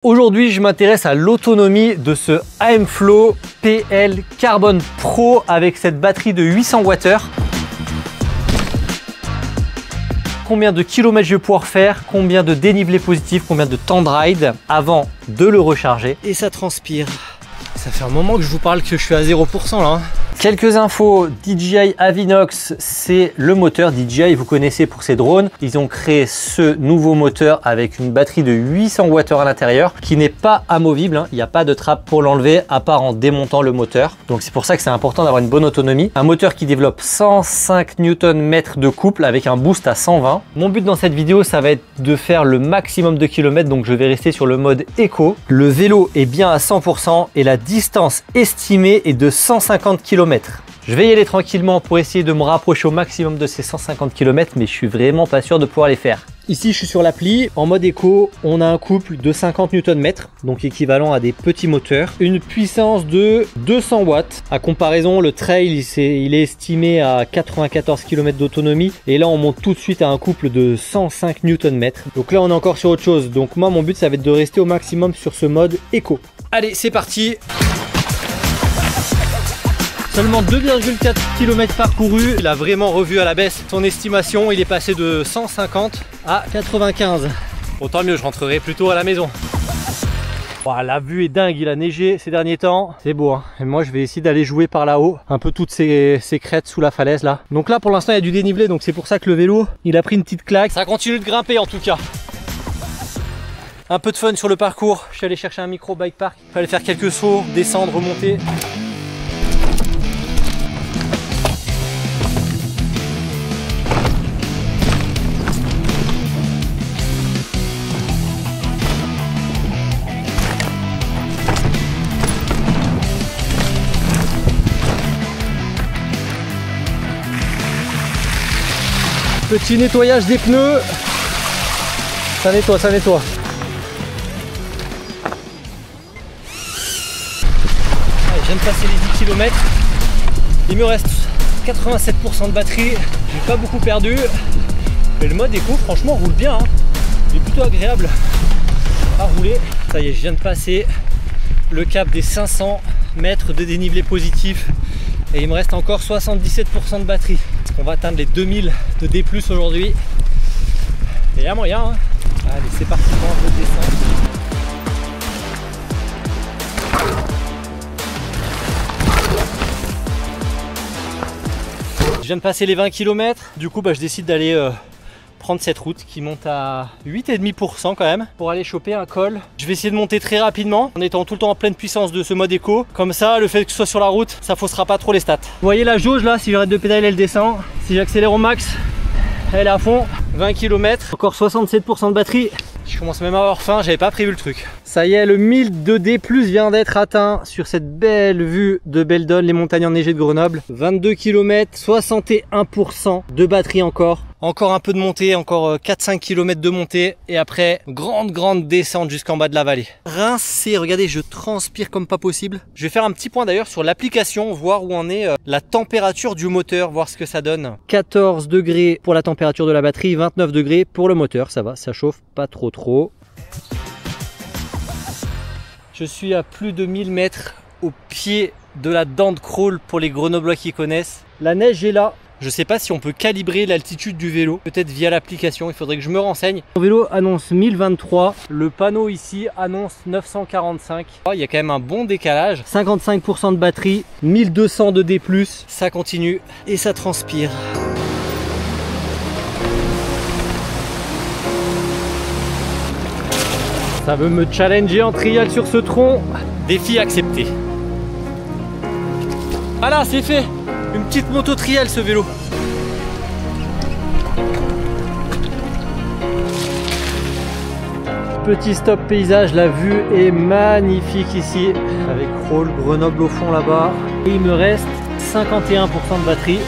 Aujourd'hui, je m'intéresse à l'autonomie de ce Aimflow PL Carbon Pro avec cette batterie de 800 Wh. Combien de kilomètres je vais pouvoir faire, combien de dénivelé positif, combien de temps de ride avant de le recharger. Et ça transpire. Ça fait un moment que je vous parle que je suis à 0% là. Quelques infos, DJI Avinox, c'est le moteur. DJI, vous connaissez pour ses drones. Ils ont créé ce nouveau moteur avec une batterie de 800 Wh à l'intérieur qui n'est pas amovible. Il n'y a pas de trappe pour l'enlever à part en démontant le moteur. Donc c'est pour ça que c'est important d'avoir une bonne autonomie. Un moteur qui développe 105 Nm de couple avec un boost à 120. Mon but dans cette vidéo, ça va être de faire le maximum de kilomètres. Donc je vais rester sur le mode éco. Le vélo est bien à 100% et la distance estimée est de 150 km. Je vais y aller tranquillement pour essayer de me rapprocher au maximum de ces 150 km, mais je suis vraiment pas sûr de pouvoir les faire. Ici, je suis sur l'appli. En mode éco, on a un couple de 50 Nm, donc équivalent à des petits moteurs. Une puissance de 200 watts. À comparaison, le trail, il est estimé à 94 km d'autonomie. Et là, on monte tout de suite à un couple de 105 Nm. Donc là, on est encore sur autre chose. Donc moi, mon but, ça va être de rester au maximum sur ce mode éco. Allez, c'est parti! Seulement 2,4 km parcourus, il a vraiment revu à la baisse son estimation, il est passé de 150 à 95. Autant mieux, je rentrerai plutôt à la maison. Wow, la vue est dingue, il a neigé ces derniers temps, c'est beau hein. Et moi je vais essayer d'aller jouer par là-haut, un peu toutes ces crêtes sous la falaise là. Donc là pour l'instant il y a du dénivelé, donc c'est pour ça que le vélo, il a pris une petite claque. Ça continue de grimper en tout cas. Un peu de fun sur le parcours, je suis allé chercher un micro bike park, il fallait faire quelques sauts, descendre, remonter. Petit nettoyage des pneus. Ça nettoie, ça nettoie. Allez, je viens de passer les 10 km. Il me reste 87% de batterie. J'ai pas beaucoup perdu. Mais le mode éco, franchement, roule bien. Hein. Il est plutôt agréable à rouler. Ça y est, je viens de passer le cap des 500 mètres de dénivelé positif. Et il me reste encore 77% de batterie. On va atteindre les 2000 de D+ aujourd'hui. Et il y a moyen. Hein. Allez, c'est parti pour un peu de descente. Je viens de passer les 20 km. Du coup, je décide d'aller prendre cette route qui monte à 8,5% quand même pour aller choper un col. Je vais essayer de monter très rapidement en étant tout le temps en pleine puissance de ce mode éco. Comme ça, le fait que ce soit sur la route, ça faussera pas trop les stats. Vous voyez la jauge là, si j'arrête de pédaler, elle descend. Si j'accélère au max, elle est à fond. 20 km, encore 67% de batterie. Je commence même à avoir faim, j'avais pas prévu le truc. Ça y est, le 1000 de D+ vient d'être atteint sur cette belle vue de Beldon, les montagnes enneigées de Grenoble. 22 km, 61% de batterie encore. Encore un peu de montée, encore 4-5 km de montée. Et après, grande descente jusqu'en bas de la vallée. Rincé, regardez, je transpire comme pas possible. Je vais faire un petit point d'ailleurs sur l'application, voir où en est la température du moteur, voir ce que ça donne. 14 degrés pour la température de la batterie, 29 degrés pour le moteur. Ça va, ça chauffe pas trop. Je suis à plus de 1000 mètres au pied de la dent de crawl pour les Grenoblois qui connaissent. La neige est là. Je sais pas si on peut calibrer l'altitude du vélo, peut-être via l'application, il faudrait que je me renseigne. Mon vélo annonce 1023, le panneau ici annonce 945. Il y a quand même un bon décalage. 55% de batterie, 1200 de D+, ça continue et ça transpire. Ça veut me challenger en trial sur ce tronc. Défi accepté. Voilà, c'est fait. Une petite moto trial ce vélo. Petit stop paysage, la vue est magnifique ici. Avec Crawl, Grenoble au fond là-bas. Et il me reste 51% de batterie.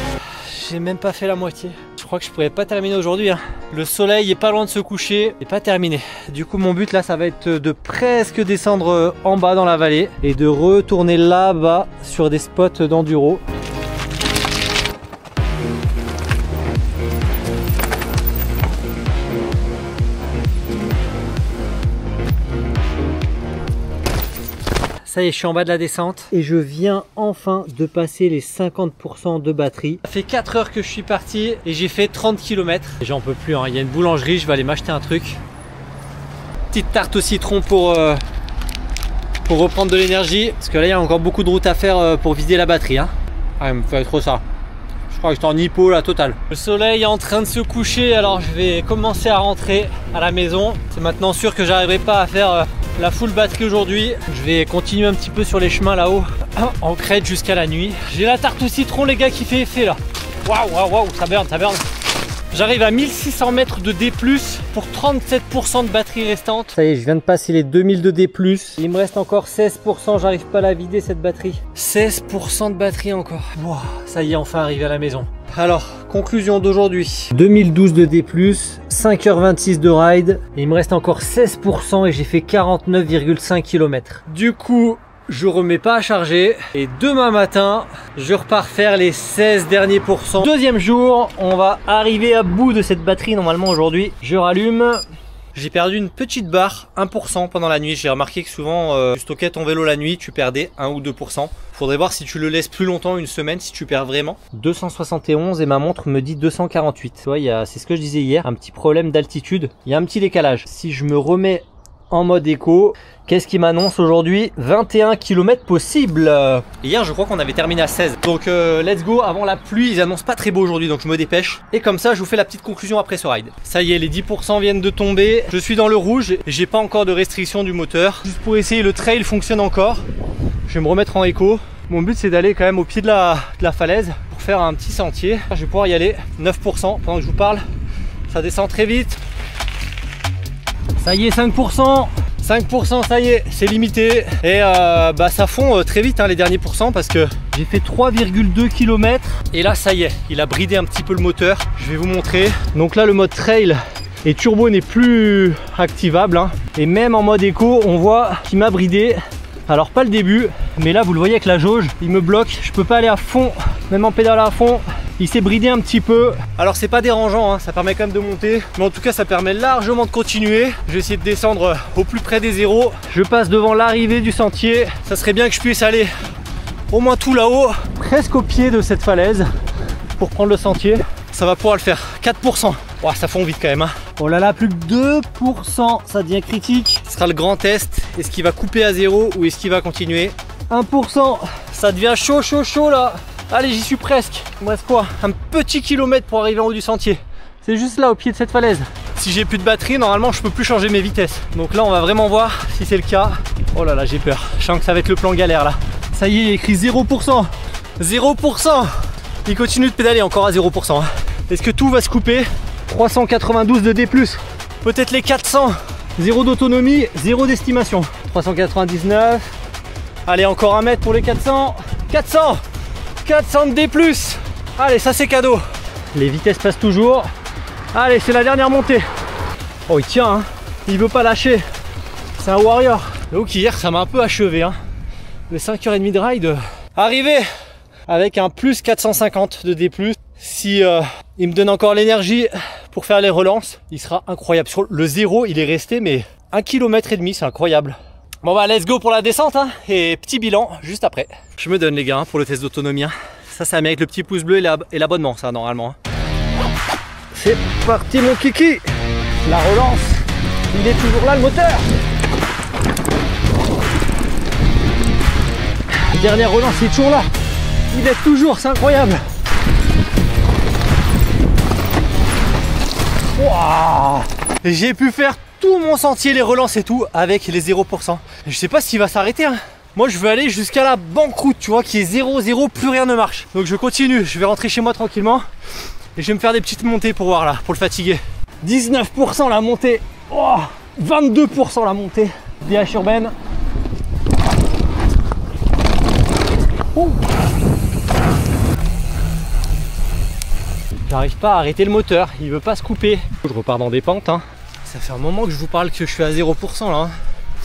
J'ai même pas fait la moitié. Je crois que je pourrais pas terminer aujourd'hui. Hein. Le soleil est pas loin de se coucher. Et pas terminé. Du coup mon but là ça va être de presque descendre en bas dans la vallée. Et de retourner là-bas sur des spots d'enduro. Ça y est, je suis en bas de la descente et je viens enfin de passer les 50% de batterie. Ça fait 4 heures que je suis parti et j'ai fait 30 km. J'en peux plus, hein. Il y a une boulangerie, je vais aller m'acheter un truc. Petite tarte au citron pour reprendre de l'énergie. Parce que là, il y a encore beaucoup de route à faire pour vider la batterie. Hein. Ah, il me fait trop ça. Je crois que j'étais en hypo là, total. Le soleil est en train de se coucher, alors je vais commencer à rentrer à la maison. C'est maintenant sûr que j'arriverai pas à faire la full batterie aujourd'hui. Je vais continuer un petit peu sur les chemins là-haut, en crête jusqu'à la nuit. J'ai la tarte au citron, les gars, qui fait effet là. Waouh, waouh, waouh, ça burn, ça burn. J'arrive à 1600 mètres de D+, pour 37% de batterie restante. Ça y est, je viens de passer les 2000 de D+. Il me reste encore 16%, j'arrive pas à la vider cette batterie. 16% de batterie encore. Wow, ça y est, enfin arrivé à la maison. Alors, conclusion d'aujourd'hui. 2012 de D+, 5h26 de ride. Et il me reste encore 16% et j'ai fait 49,5 km. Du coup, je remets pas à charger et demain matin je repars faire les 16 derniers pourcents. Deuxième jour, on va arriver à bout de cette batterie normalement aujourd'hui. Je rallume. J'ai perdu une petite barre, 1% pendant la nuit. J'ai remarqué que souvent tu stockais ton vélo la nuit, tu perdais 1 ou 2%. Faudrait voir si tu le laisses plus longtemps, une semaine, si tu perds vraiment. 271 et ma montre me dit 248. Tu vois, c'est ce que je disais hier, un petit problème d'altitude. Il y a un petit décalage. Si je me remets en mode éco, qu'est-ce qui m'annonce aujourd'hui? 21 km possible. Hier je crois qu'on avait terminé à 16. Donc let's go, avant la pluie. Ils annoncent pas très beau aujourd'hui, donc je me dépêche. Et comme ça je vous fais la petite conclusion après ce ride. Ça y est, les 10% viennent de tomber. Je suis dans le rouge, j'ai pas encore de restriction du moteur. Juste pour essayer, le trail fonctionne encore. Je vais me remettre en éco. Mon but c'est d'aller quand même au pied de la falaise pour faire un petit sentier. Je vais pouvoir y aller 9% pendant que je vous parle. Ça descend très vite. Ça y est, 5%. 5%, ça y est, c'est limité. Et ça fond très vite, hein, les derniers pourcents, parce que j'ai fait 3,2 km. Et là, ça y est, il a bridé un petit peu le moteur. Je vais vous montrer. Donc là, le mode trail et turbo n'est plus activable, hein. Et même en mode éco, on voit qu'il m'a bridé. Alors pas le début, mais là vous le voyez avec la jauge, il me bloque, je peux pas aller à fond, même en pédalant à fond. Il s'est bridé un petit peu. Alors c'est pas dérangeant, hein, ça permet quand même de monter. Mais en tout cas ça permet largement de continuer. Je vais essayer de descendre au plus près des zéros. Je passe devant l'arrivée du sentier. Ça serait bien que je puisse aller au moins tout là-haut, presque au pied de cette falaise, pour prendre le sentier. Ça va pouvoir le faire. 4%. Wow, ça fond vite quand même, hein. Oh là là, plus que 2%, ça devient critique. Ce sera le grand test. Est-ce qu'il va couper à zéro ou est-ce qu'il va continuer? 1%, ça devient chaud, chaud, chaud là. Allez, j'y suis presque. Il me reste quoi? Un petit kilomètre pour arriver en haut du sentier. C'est juste là, au pied de cette falaise. Si j'ai plus de batterie, normalement, je peux plus changer mes vitesses. Donc là, on va vraiment voir si c'est le cas. Oh là là, j'ai peur. Je sens que ça va être le plan galère là. Ça y est, il est écrit 0%. 0%. Il continue de pédaler encore à 0%. Hein. Est-ce que tout va se couper? 392 de D+. Peut-être les 400. 0 d'autonomie, 0 d'estimation. 399. Allez, encore 1 mètre pour les 400. 400. 400 de D+. Allez, ça c'est cadeau. Les vitesses passent toujours. Allez, c'est la dernière montée. Oh, il tient, hein. Il veut pas lâcher. C'est un warrior. Donc hier, ça m'a un peu achevé, hein. Le 5h30 de ride. Arrivé avec un plus 450 de D+. Si il me donne encore l'énergie pour faire les relances, il sera incroyable. Sur le 0, il est resté, mais 1,5 km, c'est incroyable. Bon bah let's go pour la descente, hein, et petit bilan juste après. Je me donne les gars, hein, pour le test d'autonomie. Hein. Ça mérite le petit pouce bleu et l'abonnement, ça normalement. Hein. C'est parti mon kiki. La relance, il est toujours là le moteur. Dernière relance, il est toujours là. Il est toujours, c'est incroyable. Wow. J'ai pu faire tout mon sentier, les relances et tout avec les 0%. Je sais pas s'il va s'arrêter, hein. Moi je veux aller jusqu'à la banqueroute, tu vois, qui est 0,0, plus rien ne marche. Donc je continue, je vais rentrer chez moi tranquillement et je vais me faire des petites montées pour voir là, pour le fatiguer. 19% la montée, oh, 22% la montée. DH urbaine. Oh. J'arrive pas à arrêter le moteur, il veut pas se couper. Je repars dans des pentes, hein. Ça fait un moment que je vous parle que je suis à 0% là, hein.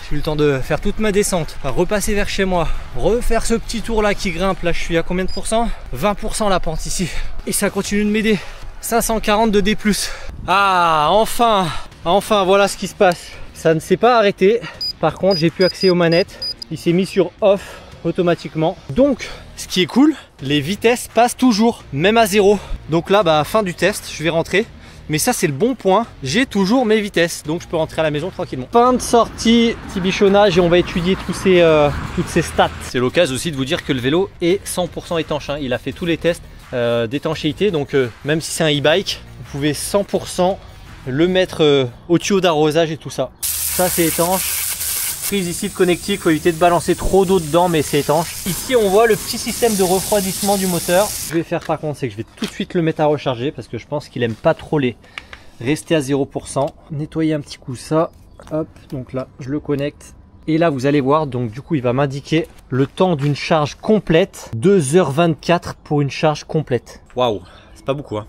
J'ai eu le temps de faire toute ma descente, repasser vers chez moi, refaire ce petit tour là qui grimpe. Là je suis à combien de pourcents? 20% la pente ici. Et ça continue de m'aider. 540 de D+. Ah, enfin voilà ce qui se passe. Ça ne s'est pas arrêté. Par contre j'ai plus accès aux manettes. il s'est mis sur off automatiquement. Donc, ce qui est cool, les vitesses passent toujours, même à 0. Donc là, bah, fin du test, je vais rentrer. Mais ça, c'est le bon point. J'ai toujours mes vitesses, donc je peux rentrer à la maison tranquillement. Fin de sortie, petit bichonnage et on va étudier toutes ces stats. C'est l'occasion aussi de vous dire que le vélo est 100% étanche. Hein. Il a fait tous les tests d'étanchéité, donc même si c'est un e-bike, vous pouvez 100% le mettre au tuyau d'arrosage et tout ça. Ça, c'est étanche. Prise ici de connectique, il faut éviter de balancer trop d'eau dedans, mais c'est étanche. Ici, on voit le petit système de refroidissement du moteur. Ce que je vais faire par contre, c'est que je vais tout de suite le mettre à recharger parce que je pense qu'il aime pas trop les rester à 0%. Nettoyer un petit coup ça. Hop, donc là, je le connecte. Et là, vous allez voir, donc du coup, il va m'indiquer le temps d'une charge complète. 2h24 pour une charge complète. Waouh, c'est pas beaucoup, hein.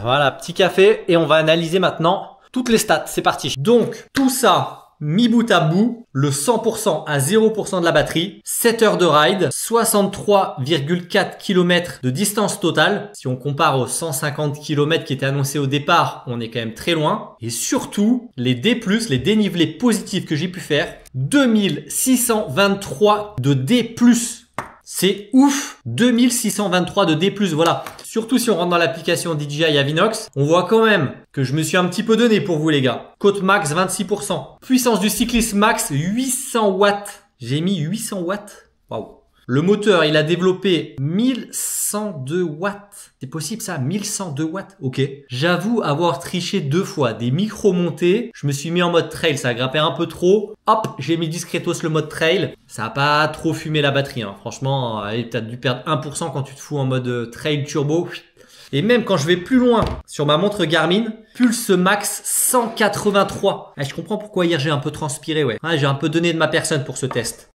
Voilà, petit café et on va analyser maintenant toutes les stats, c'est parti. Donc, tout ça, mis bout à bout, le 100% à 0% de la batterie, 7 heures de ride, 63,4 km de distance totale. Si on compare aux 150 km qui étaient annoncés au départ, on est quand même très loin. Et surtout, les D+, les dénivelés positifs que j'ai pu faire, 2623 de D+. C'est ouf, 2623 de D+, voilà. Surtout si on rentre dans l'application DJI Avinox, on voit quand même que je me suis un petit peu donné pour vous les gars. Côte max 26%. Puissance du cycliste max 800 watts. J'ai mis 800 watts. Waouh. Le moteur, il a développé 1102 watts. C'est possible ça, 1102 watts? Ok. J'avoue avoir triché 2 fois. Des micro-montées. Je me suis mis en mode trail, ça a grimpé un peu trop. Hop, j'ai mis discretos le mode trail. Ça a pas trop fumé la batterie. Hein. Franchement, tu as dû perdre 1% quand tu te fous en mode trail turbo. Et même quand je vais plus loin sur ma montre Garmin, pulse max 183. Je comprends pourquoi hier j'ai un peu transpiré, ouais. J'ai un peu donné de ma personne pour ce test.